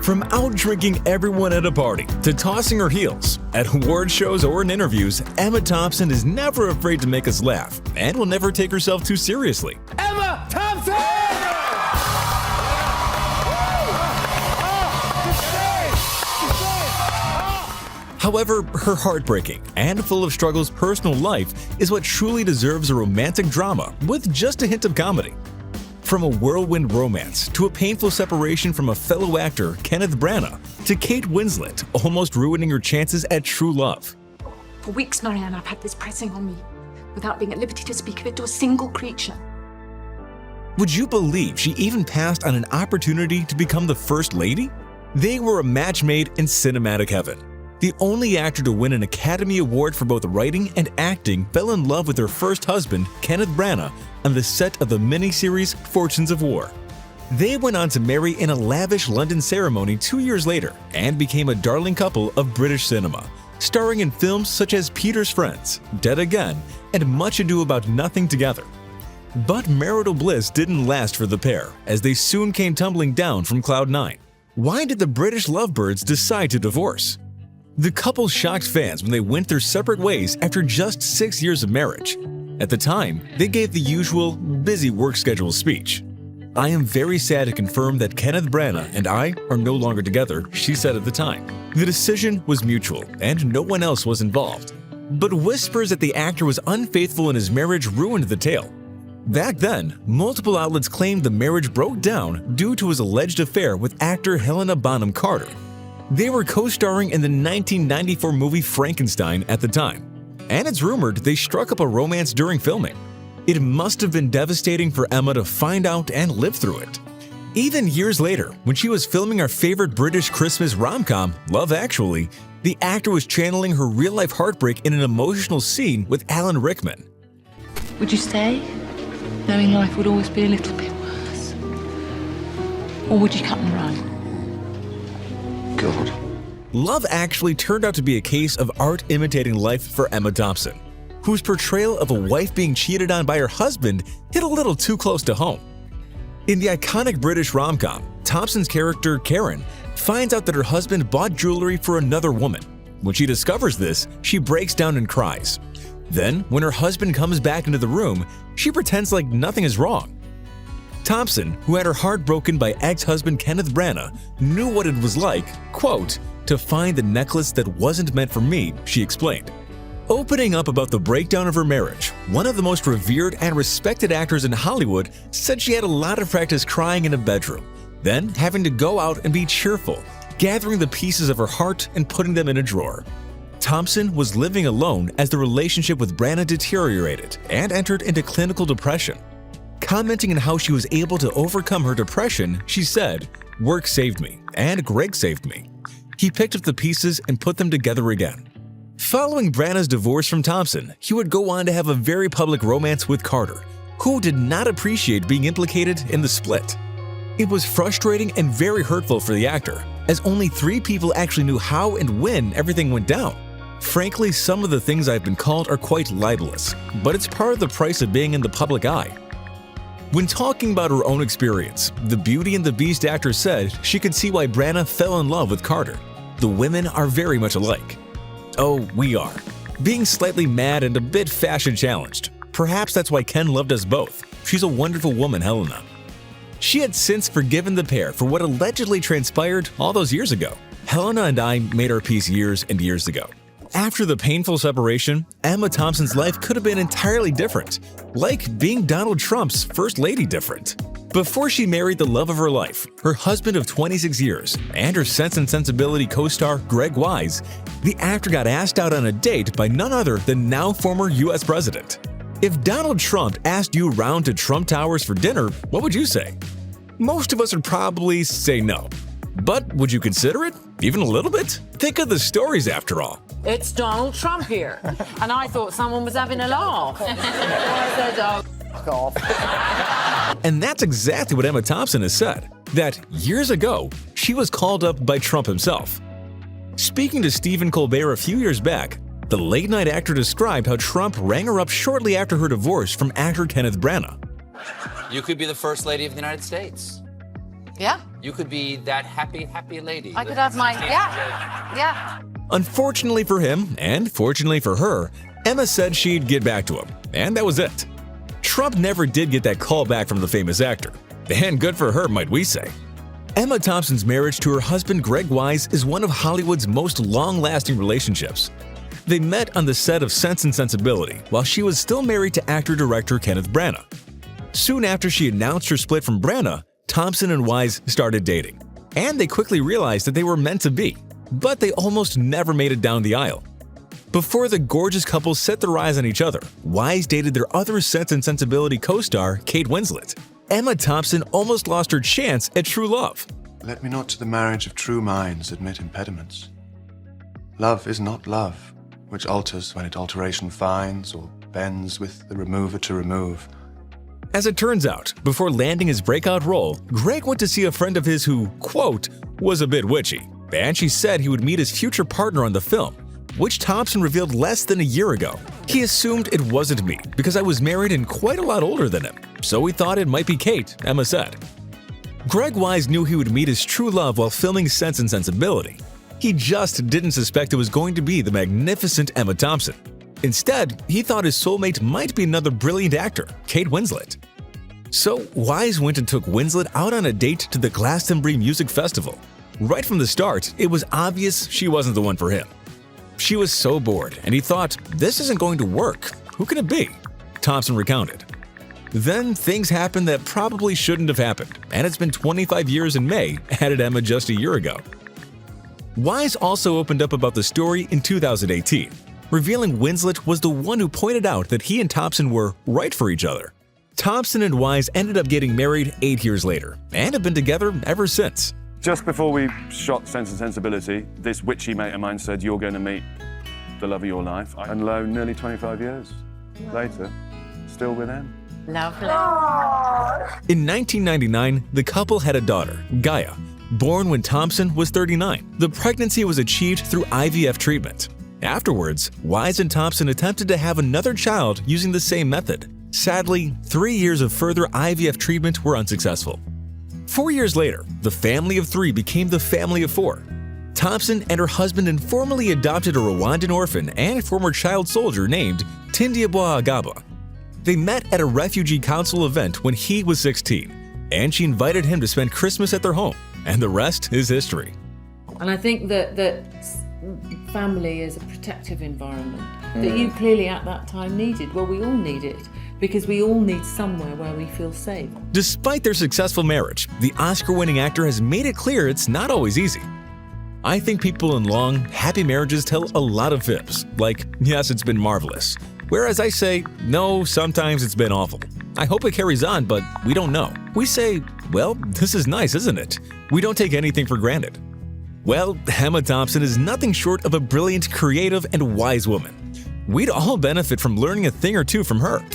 From out-drinking everyone at a party to tossing her heels, at award shows or in interviews, Emma Thompson is never afraid to make us laugh and will never take herself too seriously. Emma Thompson! However, her heartbreaking and full of struggles personal life is what truly deserves a romantic drama with just a hint of comedy. From a whirlwind romance to a painful separation from a fellow actor, Kenneth Branagh, to Kate Winslet almost ruining her chances at true love. For weeks, Marianne, I've had this pressing on me without being at liberty to speak of it to a single creature. Would you believe she even passed on an opportunity to become the First Lady? They were a match made in cinematic heaven. The only actor to win an Academy Award for both writing and acting fell in love with her first husband, Kenneth Branagh, on the set of the miniseries Fortunes of War. They went on to marry in a lavish London ceremony 2 years later and became a darling couple of British cinema, starring in films such as Peter's Friends, Dead Again, and Much Ado About Nothing together. But marital bliss didn't last for the pair, as they soon came tumbling down from cloud nine. Why did the British lovebirds decide to divorce? The couple shocked fans when they went their separate ways after just 6 years of marriage. At the time, they gave the usual busy work schedule speech. "I am very sad to confirm that Kenneth Branagh and I are no longer together," she said at the time. The decision was mutual, and no one else was involved. But whispers that the actor was unfaithful in his marriage ruined the tale. Back then, multiple outlets claimed the marriage broke down due to his alleged affair with actor Helena Bonham Carter. They were co-starring in the 1994 movie Frankenstein at the time, and it's rumored they struck up a romance during filming. It must have been devastating for Emma to find out and live through it. Even years later, when she was filming our favorite British Christmas rom-com, Love Actually, the actor was channeling her real-life heartbreak in an emotional scene with Alan Rickman. Would you stay, knowing life would always be a little bit worse? Or would you cut and run? God. Love Actually turned out to be a case of art imitating life for Emma Thompson, whose portrayal of a wife being cheated on by her husband hit a little too close to home. In the iconic British rom-com, Thompson's character, Karen, finds out that her husband bought jewelry for another woman. When she discovers this, she breaks down and cries. Then, when her husband comes back into the room, she pretends like nothing is wrong. Thompson, who had her heart broken by ex-husband Kenneth Branagh, knew what it was like, quote, "to find the necklace that wasn't meant for me," she explained. Opening up about the breakdown of her marriage, one of the most revered and respected actors in Hollywood said she had a lot of practice crying in a bedroom, then having to go out and be cheerful, gathering the pieces of her heart and putting them in a drawer. Thompson was living alone as the relationship with Branagh deteriorated and entered into clinical depression. Commenting on how she was able to overcome her depression, she said, "Work saved me, and Greg saved me. He picked up the pieces and put them together again." Following Branagh's divorce from Thompson, he would go on to have a very public romance with Carter, who did not appreciate being implicated in the split. It was frustrating and very hurtful for the actor, as only 3 people actually knew how and when everything went down. Frankly, some of the things I've been called are quite libelous, but it's part of the price of being in the public eye. When talking about her own experience, the Beauty and the Beast actor said she could see why Branagh fell in love with Carter. "The women are very much alike." Oh, we are. Being slightly mad and a bit fashion challenged. Perhaps that's why Ken loved us both. She's a wonderful woman, Helena. She had since forgiven the pair for what allegedly transpired all those years ago. Helena and I made our peace years and years ago. After the painful separation, Emma Thompson's life could have been entirely different, like being Donald Trump's first lady different. Before she married the love of her life, her husband of 26 years, and her Sense and Sensibility co-star Greg Wise, the actor got asked out on a date by none other than now former US President. If Donald Trump asked you round to Trump Towers for dinner, what would you say? Most of us would probably say no. But would you consider it? Even a little bit? Think of the stories after all. It's Donald Trump here, and I thought someone was having a laugh. I said, "Oh, fuck off." And that's exactly what Emma Thompson has said, that years ago, she was called up by Trump himself. Speaking to Stephen Colbert a few years back, the late-night actor described how Trump rang her up shortly after her divorce from actor Kenneth Branagh. You could be the First Lady of the United States. Yeah. You could be that happy lady. I could have my, yeah. Unfortunately for him, and fortunately for her, Emma said she'd get back to him, and that was it. Trump never did get that call back from the famous actor, and good for her, might we say. Emma Thompson's marriage to her husband Greg Wise is one of Hollywood's most long-lasting relationships. They met on the set of Sense and Sensibility while she was still married to actor-director Kenneth Branagh. Soon after she announced her split from Branagh, Thompson and Wise started dating, and they quickly realized that they were meant to be, but they almost never made it down the aisle. Before the gorgeous couple set their eyes on each other, Wise dated their other Sense and Sensibility co-star, Kate Winslet. Emma Thompson almost lost her chance at true love. Let me not to the marriage of true minds admit impediments. Love is not love, which alters when it alteration finds, or bends with the remover to remove. As it turns out, before landing his breakout role, Greg went to see a friend of his who, quote, was a bit witchy, and she said he would meet his future partner on the film, which Thompson revealed less than a year ago. He assumed it wasn't me because I was married and quite a lot older than him, so we thought it might be Kate, Emma said. Greg Wise knew he would meet his true love while filming Sense and Sensibility. He just didn't suspect it was going to be the magnificent Emma Thompson. Instead, he thought his soulmate might be another brilliant actor, Kate Winslet. So Wise went and took Winslet out on a date to the Glastonbury Music Festival. Right from the start, it was obvious she wasn't the one for him. She was so bored, and he thought, this isn't going to work. Who can it be? Thompson recounted. Then things happened that probably shouldn't have happened, and it's been 25 years in May, added Emma just a year ago. Wise also opened up about the story in 2018, revealing Winslet was the one who pointed out that he and Thompson were right for each other. Thompson and Wise ended up getting married 8 years later, and have been together ever since. Just before we shot Sense and Sensibility, this witchy mate of mine said, you're going to meet the love of your life. And lo, nearly 25 years later, still with him. Lovely. In 1999, the couple had a daughter, Gaia, born when Thompson was 39. The pregnancy was achieved through IVF treatment. Afterwards, Wise and Thompson attempted to have another child using the same method. Sadly, 3 years of further IVF treatment were unsuccessful. 4 years later, the family of 3 became the family of 4. Thompson and her husband informally adopted a Rwandan orphan and former child soldier named Tindiabwa Agaba. They met at a refugee council event when he was 16, and she invited him to spend Christmas at their home, and the rest is history. And I think that family is a protective environment that you clearly at that time needed. Well, we all need it because we all need somewhere where we feel safe. Despite their successful marriage, the Oscar-winning actor has made it clear it's not always easy. I think people in long, happy marriages tell a lot of fibs, like, yes, it's been marvelous. Whereas I say, no, sometimes it's been awful. I hope it carries on, but we don't know. We say, well, this is nice, isn't it? We don't take anything for granted. Well, Emma Thompson is nothing short of a brilliant, creative, and wise woman. We'd all benefit from learning a thing or two from her.